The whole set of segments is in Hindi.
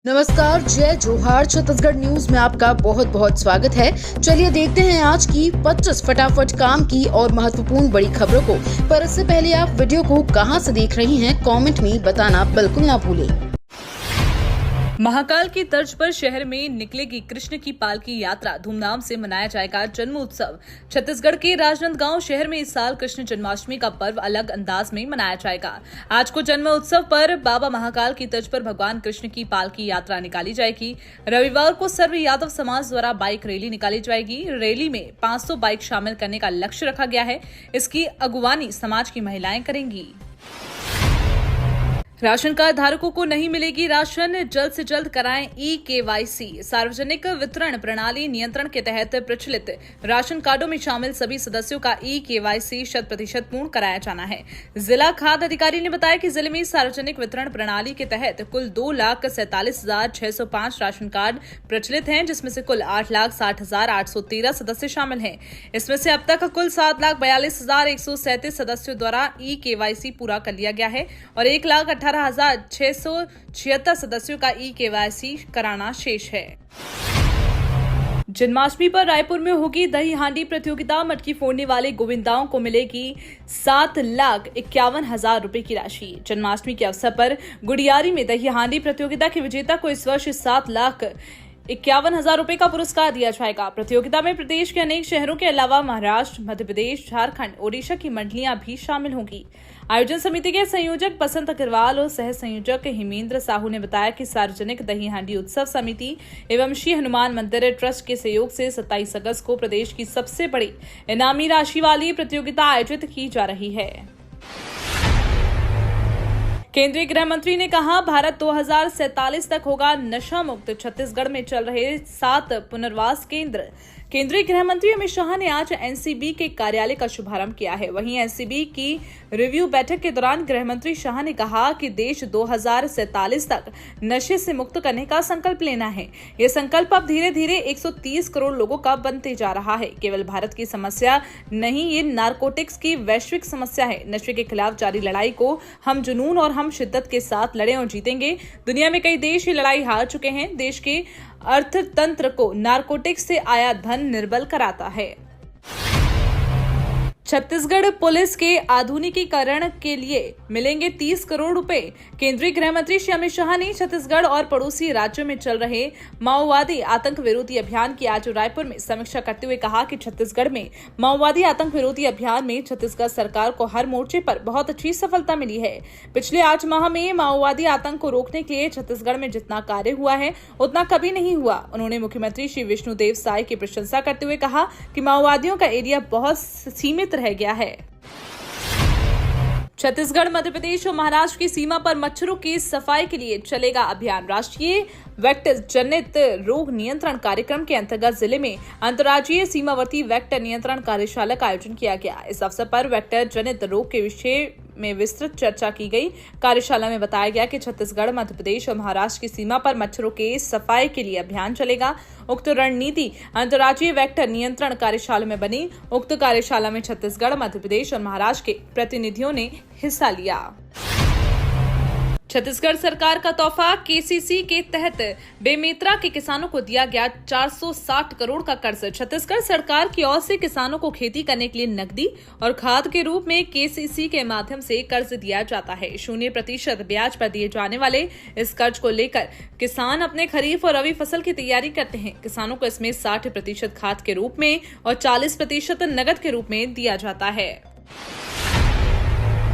नमस्कार, जय जोहार। छत्तीसगढ़ न्यूज में आपका बहुत बहुत स्वागत है। चलिए देखते हैं आज की 25 फटाफट काम की और महत्वपूर्ण बड़ी खबरों को। पर इससे पहले आप वीडियो को कहां से देख रही हैं, कमेंट में बताना बिल्कुल ना भूलें। महाकाल की तर्ज पर शहर में निकलेगी कृष्ण की पालकी यात्रा। धूमधाम से मनाया जाएगा जन्म उत्सव। छत्तीसगढ़ के राजनांदगांव शहर में इस साल कृष्ण जन्माष्टमी का पर्व अलग अंदाज में मनाया जाएगा। आज को जन्म उत्सव पर बाबा महाकाल की तर्ज पर भगवान कृष्ण की पालकी यात्रा निकाली जाएगी। रविवार को सर्व यादव समाज द्वारा बाइक रैली निकाली जाएगी। रैली में 500 बाइक शामिल करने का लक्ष्य रखा गया है। इसकी अगुवानी समाज की महिलाएं करेंगी। राशन कार्ड धारकों को नहीं मिलेगी राशन, जल्द से जल्द कराएं ई-केवाईसी। सार्वजनिक वितरण प्रणाली नियंत्रण के तहत प्रचलित राशन कार्डों में शामिल सभी सदस्यों का ई-केवाईसी 100% पूर्ण कराया जाना है। जिला खाद्य अधिकारी ने बताया कि जिले में सार्वजनिक वितरण प्रणाली के तहत कुल 2,47,605 राशन कार्ड प्रचलित हैं, जिसमें से कुल 8,60,813 सदस्य शामिल हैं। इसमें से अब तक कुल 7,42,137 सदस्यों द्वारा ई-केवाईसी पूरा कर लिया गया है और 1,18,676 सदस्यों का ई-केवाईसी कराना शेष है। जन्माष्टमी पर रायपुर में होगी दही हांडी प्रतियोगिता। मटकी फोड़ने वाले गोविंदाओं को मिलेगी 7,51,000 रुपए की राशि। जन्माष्टमी के अवसर पर गुड़ियारी में दही हांडी प्रतियोगिता के विजेता को इस वर्ष 7,51,000 रुपए का पुरस्कार दिया जाएगा। प्रतियोगिता में प्रदेश के अनेक शहरों के अलावा महाराष्ट्र, मध्य प्रदेश, झारखंड, ओडिशा की मंडलियां भी शामिल होंगी। आयोजन समिति के संयोजक बसंत अग्रवाल और सह संयोजक हिमेंद्र साहू ने बताया कि सार्वजनिक दही हांडी उत्सव समिति एवं श्री हनुमान मंदिर ट्रस्ट के सहयोग से 27 अगस्त को प्रदेश की सबसे बड़ी इनामी राशि वाली प्रतियोगिता आयोजित की जा रही है। केंद्रीय गृह मंत्री ने कहा, भारत 2047 तक होगा नशा मुक्त। छत्तीसगढ़ में चल रहे 7 पुनर्वास केंद्र। केंद्रीय गृह मंत्री अमित शाह ने आज एनसीबी के कार्यालय का शुभारंभ किया है। वहीं एनसीबी की रिव्यू बैठक के दौरान गृह मंत्री शाह ने कहा कि देश 2047 तक नशे से मुक्त करने का संकल्प लेना है। ये संकल्प अब धीरे धीरे 130 करोड़ लोगों का बनते जा रहा है। केवल भारत की समस्या नहीं, ये नारकोटिक्स की वैश्विक समस्या है। नशे के खिलाफ जारी लड़ाई को हम जुनून और हम शिद्दत के साथ लड़े और जीतेंगे। दुनिया में कई देश ये लड़ाई हार चुके हैं। देश के अर्थतंत्र को नारकोटिक्स से आया धन निर्बल कराता है। छत्तीसगढ़ पुलिस के आधुनिकीकरण के लिए मिलेंगे 30 करोड़ रुपए। केंद्रीय गृह मंत्री श्री अमित शाह ने छत्तीसगढ़ और पड़ोसी राज्यों में चल रहे माओवादी आतंक विरोधी अभियान की आज रायपुर में समीक्षा करते हुए कहा कि छत्तीसगढ़ में माओवादी आतंक विरोधी अभियान में छत्तीसगढ़ सरकार को हर मोर्चे पर बहुत अच्छी सफलता मिली है। पिछले 8 माह में माओवादी आतंक को रोकने के लिए छत्तीसगढ़ में जितना कार्य हुआ है उतना कभी नहीं हुआ। उन्होंने मुख्यमंत्री श्री विष्णुदेव साय की प्रशंसा करते हुए कहा कि माओवादियों का एरिया बहुत सीमित रह गया है। छत्तीसगढ़, मध्य प्रदेश और महाराष्ट्र की सीमा पर मच्छरों की सफाई के लिए चलेगा अभियान। राष्ट्रीय वेक्टर जनित रोग नियंत्रण कार्यक्रम के अंतर्गत जिले में अंतर्राज्यीय सीमावर्ती वेक्टर नियंत्रण कार्यशाला का आयोजन किया गया। इस अवसर पर वेक्टर जनित रोग के विषय में विस्तृत चर्चा की गई। कार्यशाला में बताया गया कि छत्तीसगढ़, मध्य प्रदेश और महाराष्ट्र की सीमा पर मच्छरों के सफाई के लिए अभियान चलेगा। उक्त रणनीति अंतर्राज्यीय वेक्टर नियंत्रण कार्यशाला में बनी। उक्त कार्यशाला में छत्तीसगढ़, मध्य प्रदेश और महाराष्ट्र के प्रतिनिधियों ने हिस्सा लिया। छत्तीसगढ़ सरकार का तोहफा। केसीसी के तहत बेमेतरा के किसानों को दिया गया 460 करोड़ का कर्ज। छत्तीसगढ़ सरकार की ओर से किसानों को खेती करने के लिए नकदी और खाद के रूप में केसीसी के माध्यम से कर्ज दिया जाता है। 0% ब्याज पर दिए जाने वाले इस कर्ज को लेकर किसान अपने खरीफ और रबी फसल की तैयारी करते हैं। किसानों को इसमें 60% खाद के रूप में और 40% नकद के रूप में दिया जाता है।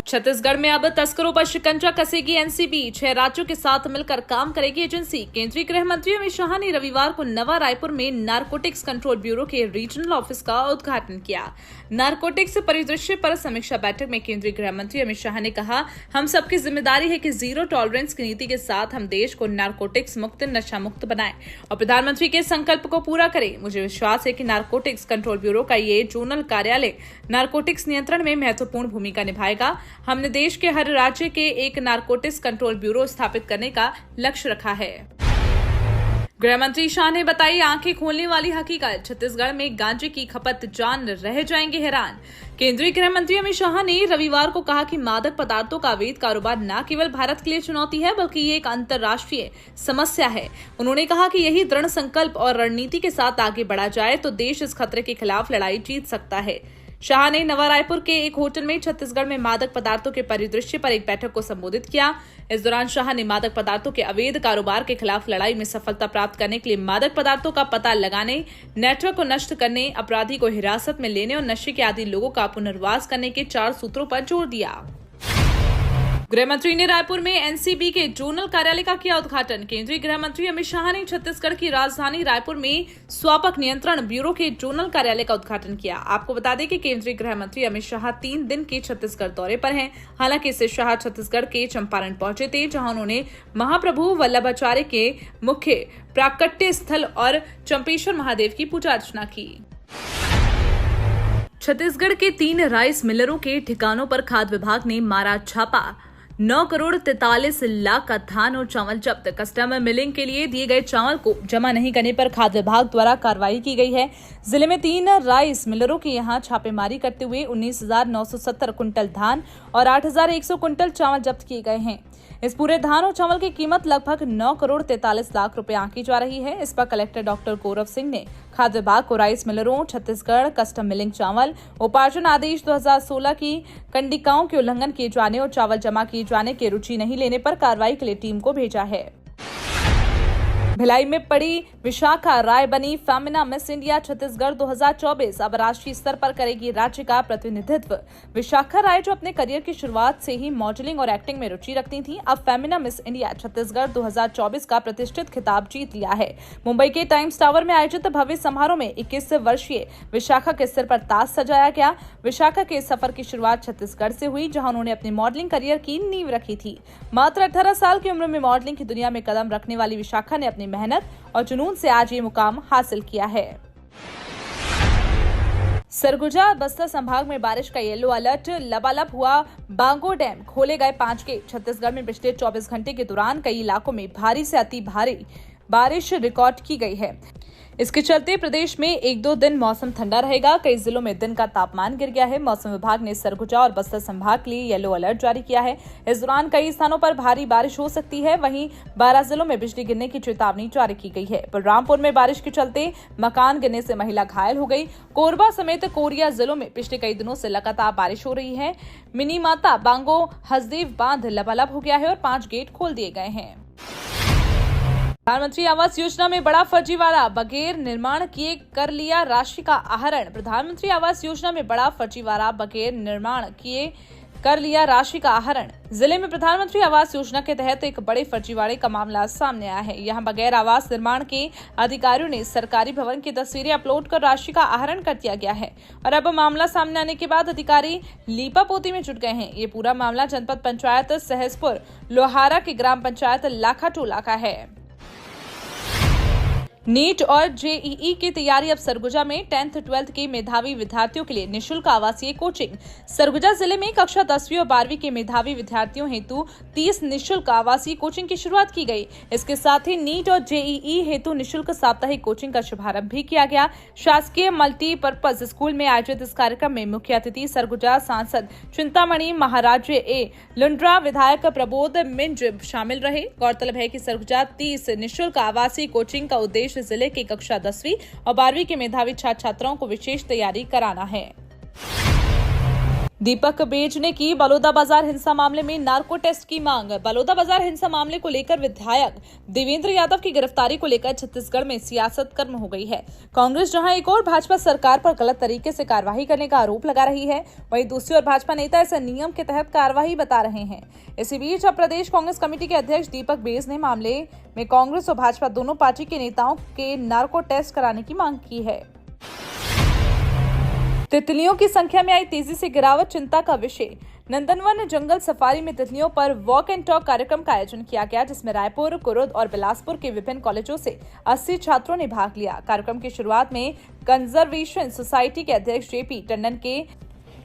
छत्तीसगढ़ में अब तस्करों पर शिकंजा कसेगी एनसीबी। 6 राज्यों के साथ मिलकर काम करेगी एजेंसी। केंद्रीय गृह मंत्री अमित शाह ने रविवार को नवा रायपुर में नारकोटिक्स कंट्रोल ब्यूरो के रीजनल ऑफिस का उद्घाटन किया। नारकोटिक्स परिदृश्य पर समीक्षा बैठक में केंद्रीय गृह मंत्री अमित शाह ने कहा, हम सबकी जिम्मेदारी है कि जीरो टॉलरेंस की नीति के साथ हम देश को नारकोटिक्स मुक्त, नशा मुक्त बनाएं और प्रधानमंत्री के संकल्प को पूरा करें। मुझे विश्वास है कि नारकोटिक्स कंट्रोल ब्यूरो का ये जोनल कार्यालय नारकोटिक्स नियंत्रण में महत्वपूर्ण भूमिका निभाएगा। हमने देश के हर राज्य के एक नारकोटिक्स कंट्रोल ब्यूरो स्थापित करने का लक्ष्य रखा है। गृह मंत्री शाह ने बताई आंखें खोलने वाली हकीकत, छत्तीसगढ़ में गांजे की खपत जान रह जाएंगे हैरान। केंद्रीय गृह मंत्री अमित शाह ने रविवार को कहा कि मादक पदार्थों का अवैध कारोबार न केवल भारत के लिए चुनौती है बल्कि ये एक अंतर्राष्ट्रीय समस्या है। उन्होंने कहा कि यही दृढ़ संकल्प और रणनीति के साथ आगे बढ़ा जाए तो देश इस खतरे के खिलाफ लड़ाई जीत सकता है। शाह ने नवा रायपुर के एक होटल में छत्तीसगढ़ में मादक पदार्थों के परिदृश्य पर एक बैठक को संबोधित किया। इस दौरान शाह ने मादक पदार्थों के अवैध कारोबार के खिलाफ लड़ाई में सफलता प्राप्त करने के लिए मादक पदार्थों का पता लगाने, नेटवर्क को नष्ट करने, अपराधी को हिरासत में लेने और नशे के आदी लोगों का पुनर्वास करने के 4 सूत्रों पर जोर दिया। गृह मंत्री ने रायपुर में एनसीबी के जोनल कार्यालय का किया उद्घाटन। केंद्रीय गृह मंत्री अमित शाह ने छत्तीसगढ़ की राजधानी रायपुर में स्वापक नियंत्रण ब्यूरो के जोनल कार्यालय का उद्घाटन किया। आपको बता दें कि केंद्रीय गृह मंत्री अमित शाह 3 दिन के छत्तीसगढ़ दौरे पर हैं। हालांकि इससे शाह छत्तीसगढ़ के चंपारण पहुंचे थे, जहां उन्होंने महाप्रभु वल्लभाचार्य के मुख्य प्राकट्य स्थल और चंपेश्वर महादेव की पूजा अर्चना की। छत्तीसगढ़ के 3 राइस मिलरों के ठिकानों पर खाद्य विभाग ने मारा छापा। 9 करोड़ 43 लाख का धान और चावल जब्त। कस्टम मिलिंग के लिए दिए गए चावल को जमा नहीं करने पर खाद्य विभाग द्वारा कार्रवाई की गई है। जिले में 3 राइस मिलरों के यहां छापेमारी करते हुए 19,970 कुंटल धान और 8,100 कुंटल चावल जब्त किए गए हैं। इस पूरे धान और चावल की कीमत लगभग 9 करोड़ 43 लाख रुपए आंकी जा रही है। इस पर कलेक्टर डॉक्टर गौरव सिंह ने खाद्य विभाग को राइस मिलरों, छत्तीसगढ़ कस्टम मिलिंग चावल उपार्जन आदेश 2016 की कंडिकाओं के उल्लंघन किए जाने और चावल जमा किए जाने की रुचि नहीं लेने पर कार्रवाई के लिए टीम को भेजा है। भिलाई में पड़ी विशाखा राय बनी फेमिना मिस इंडिया छत्तीसगढ़ 2024। अब राष्ट्रीय स्तर पर करेगी राज्य का प्रतिनिधित्व। विशाखा राय, जो अपने करियर की शुरुआत से ही मॉडलिंग और एक्टिंग में रुचि रखती थी, अब फेमिना मिस इंडिया छत्तीसगढ़ 2024 का प्रतिष्ठित खिताब जीत लिया है। मुंबई के टाइम्स टावर में आयोजित भव्य समारोह में 21 वर्षीय विशाखा के सिर पर ताज सजाया गया। विशाखा के सफर की शुरुआत छत्तीसगढ़ से हुई, जहां उन्होंने अपने मॉडलिंग करियर की नींव रखी थी। मात्र 18 साल की उम्र में मॉडलिंग की दुनिया में कदम रखने वाली विशाखा ने अपनी मेहनत और जुनून से आज ये मुकाम हासिल किया है। सरगुजा बस्तर संभाग में बारिश का येलो अलर्ट। लबालब हुआ बांगो डैम, खोले गए 5 गेट। छत्तीसगढ़ में पिछले 24 घंटे के दौरान कई इलाकों में भारी से अति भारी बारिश रिकॉर्ड की गई है। इसके चलते प्रदेश में 1-2 दिन मौसम ठंडा रहेगा। कई जिलों में दिन का तापमान गिर गया है। मौसम विभाग ने सरगुजा और बस्तर संभाग के लिए येलो अलर्ट जारी किया है। इस दौरान कई स्थानों पर भारी बारिश हो सकती है। वहीं 12 जिलों में बिजली गिरने की चेतावनी जारी की गई है। बलरामपुर में बारिश के चलते मकान गिरने से महिला घायल हो गई। कोरबा समेत कोरिया जिलों में पिछले कई दिनों से लगातार बारिश हो रही है। मिनी माता बांगो हसदेव बांध लबालब हो गया है और 5 गेट खोल दिए गए हैं। प्रधानमंत्री आवास योजना में बड़ा फर्जीवाड़ा, बगैर निर्माण किए कर लिया राशि का आहरण। प्रधानमंत्री आवास योजना में बड़ा फर्जीवाड़ा, बगैर निर्माण किए कर लिया राशि का आहरण। जिले में प्रधानमंत्री आवास योजना के तहत एक बड़े फर्जीवाड़े का मामला सामने आया है। यहां बगैर आवास निर्माण के अधिकारियों ने सरकारी भवन की तस्वीरें अपलोड कर राशि का आहरण कर दिया गया है और अब मामला सामने आने के बाद अधिकारी लीपापोती में जुट गए हैं। ये पूरा मामला जनपद पंचायत सहसपुर लोहारा की ग्राम पंचायत लाखाटोला का है। नीट और जेईई की तैयारी। अब सरगुजा में 10th 12th के मेधावी विद्यार्थियों के लिए निःशुल्क आवासीय कोचिंग। सरगुजा जिले में कक्षा 10वीं और 12वीं के मेधावी विद्यार्थियों हेतु 30 निःशुल्क आवासीय कोचिंग की शुरुआत की गई। इसके साथ ही नीट और जेईई हेतु निःशुल्क साप्ताहिक कोचिंग का शुभारंभ भी किया गया। शासकीय मल्टीपर्पज स्कूल में आयोजित इस कार्यक्रम में मुख्य अतिथि सरगुजा सांसद चिंतामणि महाराज्य ए लुंड्रा, विधायक प्रबोध मिंज शामिल रहे। गौरतलब है कि सरगुजा 30 निःशुल्क आवासीय कोचिंग का उद्देश्य जिले के कक्षा 10वीं और 12वीं के मेधावी छात्र छात्राओं को विशेष तैयारी कराना है। दीपक बेज ने की बलौदाबाजार हिंसा मामले में नार्को टेस्ट की मांग। बलौदाबाजार हिंसा मामले को लेकर विधायक देवेंद्र यादव की गिरफ्तारी को लेकर छत्तीसगढ़ में सियासत गर्म हो गई है। कांग्रेस जहां एक और भाजपा सरकार पर गलत तरीके से कार्यवाही करने का आरोप लगा रही है, वहीं दूसरी ओर भाजपा नेता इसे नियम के तहत कार्यवाही बता रहे हैं। इसी बीच अब प्रदेश कांग्रेस कमेटी के अध्यक्ष दीपक बेज ने मामले में कांग्रेस और भाजपा दोनों पार्टी के नेताओं के नार्को टेस्ट कराने की मांग की है। तितलियों की संख्या में आई तेजी से गिरावट, चिंता का विषय। नंदनवन जंगल सफारी में तितलियों पर वॉक एंड टॉक कार्यक्रम का आयोजन किया गया, जिसमें रायपुर, कुरुद और बिलासपुर के विभिन्न कॉलेजों से 80 छात्रों ने भाग लिया। कार्यक्रम की शुरुआत में कंजर्वेशन सोसाइटी के अध्यक्ष जेपी टंडन के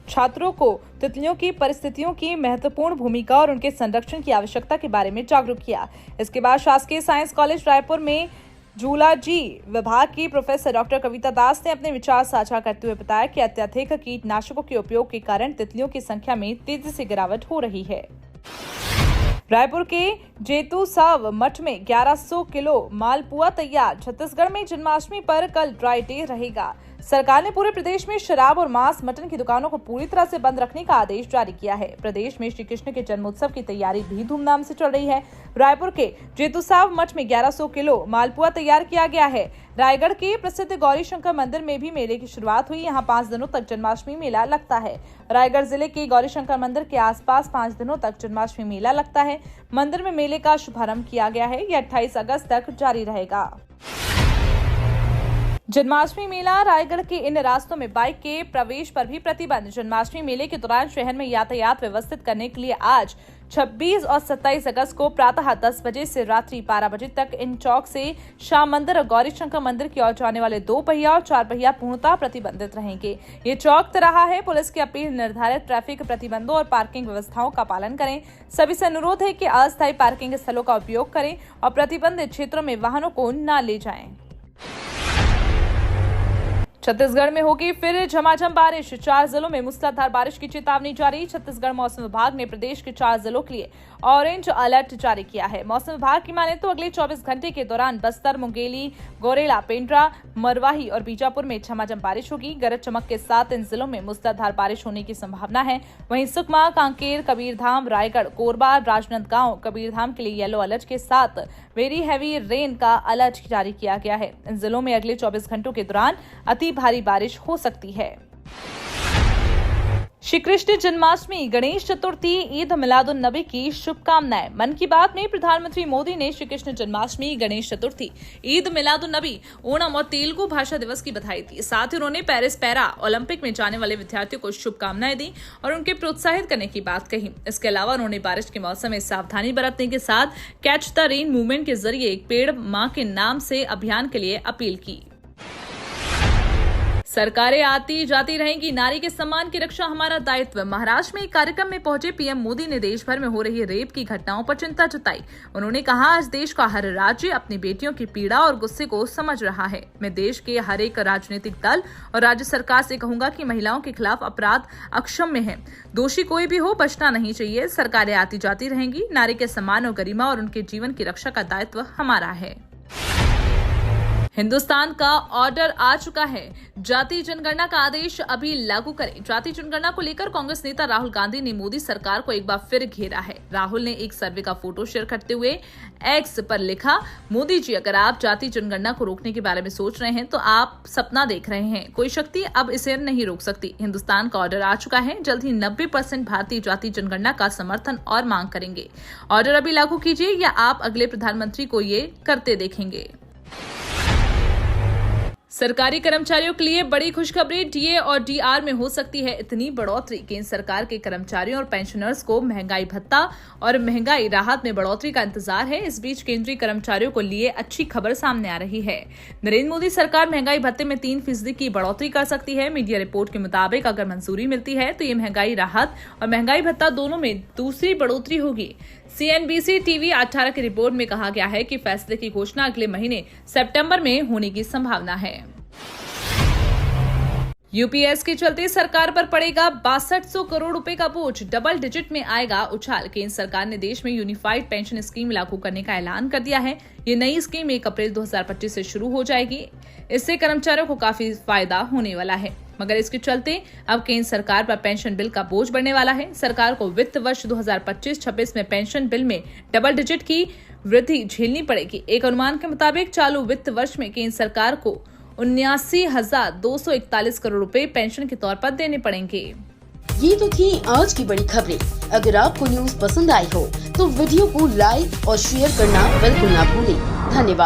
छात्रों को तितलियों की परिस्थितियों की महत्वपूर्ण भूमिका और उनके संरक्षण की आवश्यकता के बारे में जागरूक किया। इसके बाद शासकीय साइंस कॉलेज रायपुर में जूलॉजी विभाग की प्रोफेसर डॉक्टर कविता दास ने अपने विचार साझा करते हुए बताया कि अत्यधिक कीटनाशकों के उपयोग के कारण तितलियों की संख्या में तेजी से गिरावट हो रही है। रायपुर के जेतुसाव मठ में 1100 किलो मालपुआ तैयार। छत्तीसगढ़ में जन्माष्टमी पर कल ड्राई डे रहेगा। सरकार ने पूरे प्रदेश में शराब और मांस मटन की दुकानों को पूरी तरह से बंद रखने का आदेश जारी किया है। प्रदेश में श्री कृष्ण के जन्मोत्सव की तैयारी भी धूमधाम से चल रही है। रायपुर के जेतुसाव मठ में 1100 किलो मालपुआ तैयार किया गया है। रायगढ़ के प्रसिद्ध गौरी शंकर मंदिर में भी मेले की शुरुआत हुई। यहाँ 5 दिनों तक जन्माष्टमी मेला लगता है। रायगढ़ जिले के गौरी शंकर मंदिर के आसपास 5 दिनों तक जन्माष्टमी मेला लगता है। मंदिर में मेले का शुभारंभ किया गया है। यह 28 अगस्त तक जारी रहेगा। जन्माष्टमी मेला रायगढ़ के इन रास्तों में बाइक के प्रवेश पर भी प्रतिबंध। जन्माष्टमी मेले के दौरान शहर में यातायात व्यवस्थित करने के लिए आज 26 और 27 अगस्त को प्रातः 10 बजे से रात्रि 12 बजे तक इन चौक से श्याम मंदिर और गौरी शंकर मंदिर की ओर जाने वाले 2 पहिया और 4 पहिया पूर्णतः प्रतिबंधित रहेंगे। ये चौक तिराहा है। पुलिस की अपील, निर्धारित ट्रैफिक प्रतिबंधों और पार्किंग व्यवस्थाओं का पालन करें। सभी से अनुरोध है कि अस्थायी पार्किंग स्थलों का उपयोग करें और प्रतिबंधित क्षेत्रों में वाहनों को न ले जाएं। छत्तीसगढ़ में होगी फिर झमाझम बारिश। 4 जिलों में मूसलाधार बारिश की चेतावनी जारी। छत्तीसगढ़ मौसम विभाग ने प्रदेश के 4 जिलों के लिए ऑरेंज अलर्ट जारी किया है। मौसम विभाग की माने तो अगले 24 घंटे के दौरान बस्तर, मुंगेली, गोरेला, पेंड्रा, मरवाही और बीजापुर में झमाझम बारिश होगी। गरज चमक के साथ इन जिलों में मूसलाधार बारिश होने की संभावना है। वहीं सुकमा, कांकेर, कबीरधाम, रायगढ़, कोरबा, राजनांदगांव, कबीरधाम के लिए येलो अलर्ट के साथ वेरी हैवी रेन का अलर्ट जारी किया गया है। इन जिलों में अगले 24 घंटों के दौरान अति भारी बारिश हो सकती है। श्री कृष्ण जन्माष्टमी, गणेश चतुर्थी, ईद मिलादुन नबी की शुभकामनाएं। मन की बात में प्रधानमंत्री मोदी ने श्री कृष्ण जन्माष्टमी, गणेश चतुर्थी, ईद मिलादुन नबी, ओणम और तेलुगु भाषा दिवस की बधाई दी। साथ ही उन्होंने पेरिस पैरा ओलंपिक में जाने वाले विद्यार्थियों को शुभकामनाएं दी और उनके प्रोत्साहित करने की बात कही। इसके अलावा उन्होंने बारिश के मौसम में सावधानी बरतने के साथ कैच द रेन मूवमेंट के जरिए एक पेड़ मां के नाम से अभियान के लिए अपील की। सरकारें आती जाती रहेंगी, नारी के सम्मान की रक्षा हमारा दायित्व। महाराष्ट्र में एक कार्यक्रम में पहुंचे पीएम मोदी ने देश भर में हो रही रेप की घटनाओं पर चिंता जताई। उन्होंने कहा, आज देश का हर राज्य अपनी बेटियों की पीड़ा और गुस्से को समझ रहा है। मैं देश के हर एक राजनीतिक दल और राज्य सरकार से कहूंगा कि महिलाओं के खिलाफ अपराध अक्षम्य है। दोषी कोई भी हो, बचना नहीं चाहिए। सरकारें आती जाती रहेंगी, नारी के सम्मान और गरिमा और उनके जीवन की रक्षा का दायित्व हमारा है। हिंदुस्तान का ऑर्डर आ चुका है, जाति जनगणना का आदेश अभी लागू करें। जाति जनगणना को लेकर कांग्रेस नेता राहुल गांधी ने मोदी सरकार को एक बार फिर घेरा है। राहुल ने एक सर्वे का फोटो शेयर करते हुए एक्स पर लिखा, मोदी जी, अगर आप जाति जनगणना को रोकने के बारे में सोच रहे हैं तो आप सपना देख रहे हैं। कोई शक्ति अब इसे नहीं रोक सकती। हिंदुस्तान का ऑर्डर आ चुका है। जल्द ही 90% भारतीय जाति जनगणना का समर्थन और मांग करेंगे। ऑर्डर अभी लागू कीजिए या आप अगले प्रधानमंत्री को ये करते देखेंगे। सरकारी कर्मचारियों के लिए बड़ी खुशखबरी, डीए और डीआर में हो सकती है इतनी बढ़ोतरी। केंद्र सरकार के कर्मचारियों और पेंशनर्स को महंगाई भत्ता और महंगाई राहत में बढ़ोतरी का इंतजार है। इस बीच केंद्रीय कर्मचारियों को लिए अच्छी खबर सामने आ रही है। नरेंद्र मोदी सरकार महंगाई भत्ते में 3% की बढ़ोतरी कर सकती है। मीडिया रिपोर्ट के मुताबिक अगर मंजूरी मिलती है तो ये महंगाई राहत और महंगाई भत्ता दोनों में दूसरी बढ़ोतरी होगी। CNBC TV 18 की रिपोर्ट में कहा गया है कि फैसले की घोषणा अगले महीने सितंबर में होने की संभावना है। यूपीएस के चलते सरकार पर पड़ेगा 6200 करोड़ रुपए का बोझ, डबल डिजिट में आएगा उछाल। केंद्र सरकार ने देश में यूनिफाइड पेंशन स्कीम लागू करने का ऐलान कर दिया है। ये नई स्कीम 1 अप्रैल 2025 से शुरू हो जाएगी। इससे कर्मचारियों को काफी फायदा होने वाला है, मगर इसके चलते अब केंद्र सरकार पर पेंशन बिल का बोझ बढ़ने वाला है। सरकार को वित्त वर्ष 2025-26 में पेंशन बिल में डबल डिजिट की वृद्धि झेलनी पड़ेगी। एक अनुमान के मुताबिक चालू वित्त वर्ष में केंद्र सरकार को 79,241 करोड़ रुपए पेंशन के तौर पर देने पड़ेंगे। ये तो थी आज की बड़ी खबरें। अगर आपको न्यूज पसंद आई हो तो वीडियो को लाइक और शेयर करना बिल्कुल ना भूलें। धन्यवाद।